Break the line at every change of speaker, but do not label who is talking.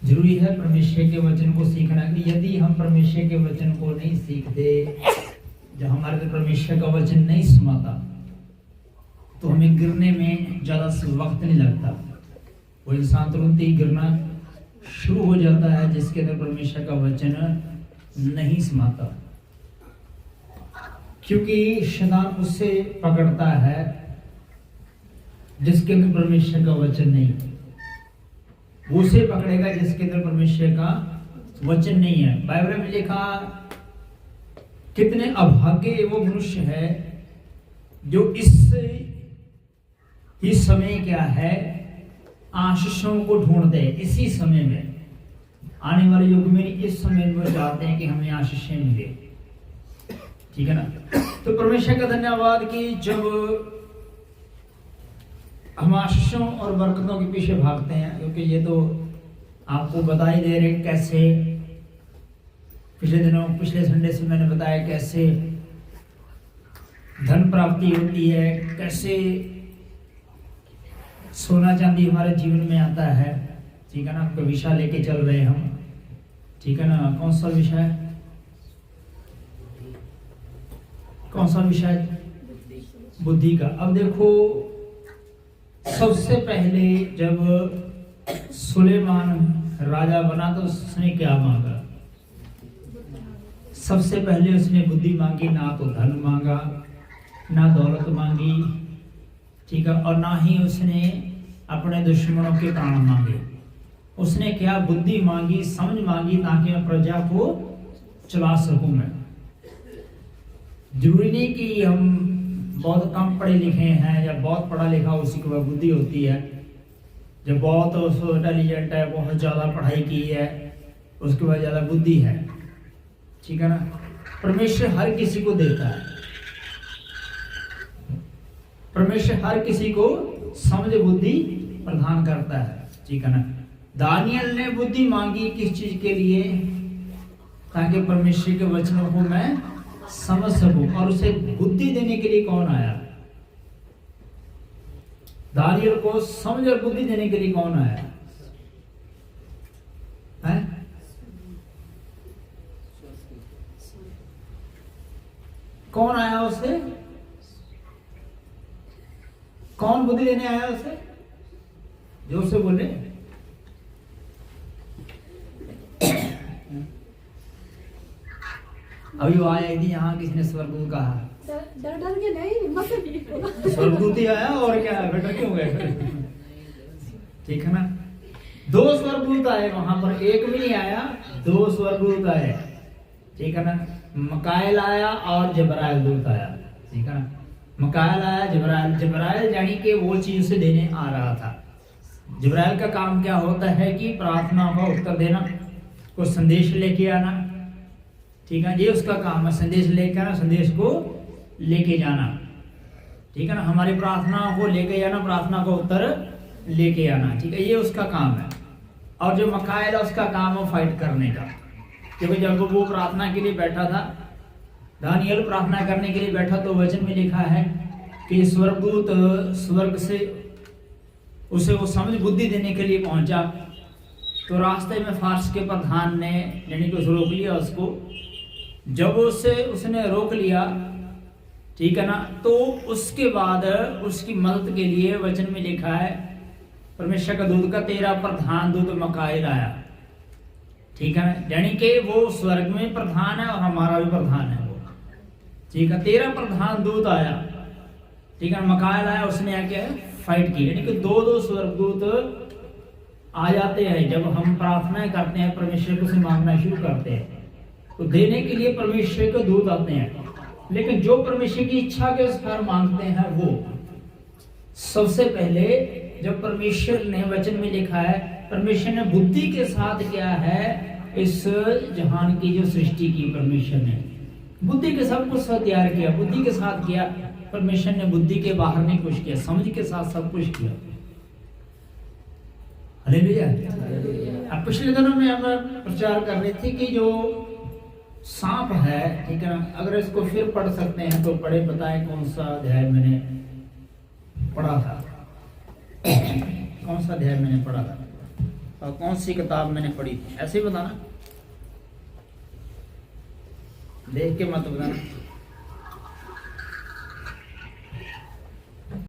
जरूरी है परमेश्वर के वचन को सीखना। कि यदि हम परमेश्वर के वचन को नहीं सीखते, जब हमारे तो परमेश्वर का वचन नहीं सुनाता, तो हमें गिरने में ज़्यादा वक्त नहीं लगता। वो इंसान तुरंत ही गिरना शुरू हो जाता है जिसके अंदर परमेश्वर का वचन नहीं समाता, क्योंकि शैतान उससे पकड़ता है जिसके अंदर परमेश्वर का वचन नहीं। वो उसे पकड़ेगा जिसके अंदर परमेश्वर का वचन नहीं है। बाइबल में लिखा, कितने अभागे वो मनुष्य है जो इस समय क्या है, आशीषों को ढूंढते हैं। इसी समय में, आने वाले युग में, इस समय में वो चाहते हैं कि हमें आशीषें मिले। ठीक है ना। तो परमेश्वर का धन्यवाद कि जब हम आशीषों और बरकतों के पीछे भागते हैं, क्योंकि ये तो आपको बता ही दे रहे कैसे पिछले संडे से मैंने बताया कैसे धन प्राप्ति होती है, कैसे सोना चांदी हमारे जीवन में आता है। ठीक है ना। आपका विषय लेके चल रहे हम। ठीक है ना। कौन सा विषय? बुद्धि का। अब देखो, सबसे पहले जब सुलेमान राजा बना तो उसने क्या मांगा? सबसे पहले उसने बुद्धि मांगी। ना तो धन मांगा, ना दौलत मांगी, ठीक है, और ना ही उसने अपने दुश्मनों के प्राण मांगे। उसने क्या? बुद्धि मांगी, समझ मांगी, ताकि मैं प्रजा को चला सकूं। मैं जरूरी नहीं कि हम बहुत कम पढ़े लिखे हैं या बहुत पढ़ा लिखा उसी के बाद बुद्धि होती है। जब बहुत इंटेलिजेंट है, बहुत ज़्यादा पढ़ाई की है, उसके बाद ज़्यादा बुद्धि है। ठीक है ना। परमेश्वर हर किसी को देता है। परमेश्वर हर किसी को समझ बुद्धि प्रदान करता है। ठीक है ना। दानियल ने बुद्धि मांगी किस चीज के लिए? ताकि परमेश्वर के वचनों को मैं समझ सकूं। और उसे बुद्धि देने के लिए कौन आया? दानियल को समझ और बुद्धि देने के लिए कौन आया है? कौन आया उसे? कौन बुद्धि देने आया उसे? जोर से बोले। अभी वो आया नहीं, यहाँ किसी ने स्वर्गदूत कहा।
डर के नहीं,
स्वर्गदूत ही आया और क्या, डर क्यों गए? ठीक है ना। 2 स्वर्गदूत आए वहां पर, एक भी नहीं आया, 2 स्वर्गदूत आए। ठीक है ना। मकाएल आया और जबराइल दूत आया। ठीक है ना। मकाएल आया, जबराइल यानी कि वो चीज उसे देने आ रहा था। जबराइल का काम क्या होता है कि प्रार्थना का उत्तर देना, कुछ संदेश लेके आना। ठीक है। ये उसका काम है, संदेश लेके आना, संदेश को लेके जाना। ठीक है ना। हमारी प्रार्थना को लेके जाना, प्रार्थना का उत्तर लेके आना। ठीक है। ये उसका काम है। और जो मकाएल है उसका काम है फाइट करने का। क्योंकि जब वो प्रार्थना के लिए बैठा था, दानियल प्रार्थना करने के लिए बैठा, तो वचन में लिखा है कि स्वर्गदूत स्वर्ग से उसे वो समझ बुद्धि देने के लिए पहुंचा। तो रास्ते में फारस के प्रधान ने यानी कि उसे रोक लिया उसको। जब उसने रोक लिया, ठीक है ना, तो उसके बाद उसकी मदद के लिए वचन में लिखा है, परमेश्वर का दूत का 13 प्रधान दूत मकाएल आया। ठीक है ना। यानी कि वो स्वर्ग में प्रधान है और हमारा भी प्रधान है वो। ठीक है। 13 प्रधान दूत आया। ठीक है। मकाएल आया, उसने आके फाइट की। यानी कि 2-2 स्वर्गदूत आ जाते हैं जब हम प्रार्थना करते हैं, परमेश्वर को से मांगना शुरू करते हैं, तो देने के लिए परमेश्वर के दूत आते हैं। लेकिन जो परमेश्वर की इच्छा के अनुसार मांगते हैं, वो सबसे पहले, जब परमेश्वर ने वचन में लिखा है, परमेश्वर ने बुद्धि के साथ क्या है, इस जहान की जो सृष्टि की, परमेश्वर ने बुद्धि के सब कुछ तैयार किया, बुद्धि के साथ किया। परमेश्वर ने बुद्धि के बाहर नहीं कुछ किया, समझ के साथ सब कुछ किया। हालेलुया। अब पिछले दिनों में हम प्रचार कर रहे थे कि जो सांप है, ठीक है ना, अगर इसको फिर पढ़ सकते हैं तो पढ़े, बताएं कौन सा अध्याय मैंने पढ़ा था, कौन सा अध्याय मैंने पढ़ा था? और कौन सी किताब मैंने पढ़ी थी, ऐसे ही बताना, देख के मत बताना।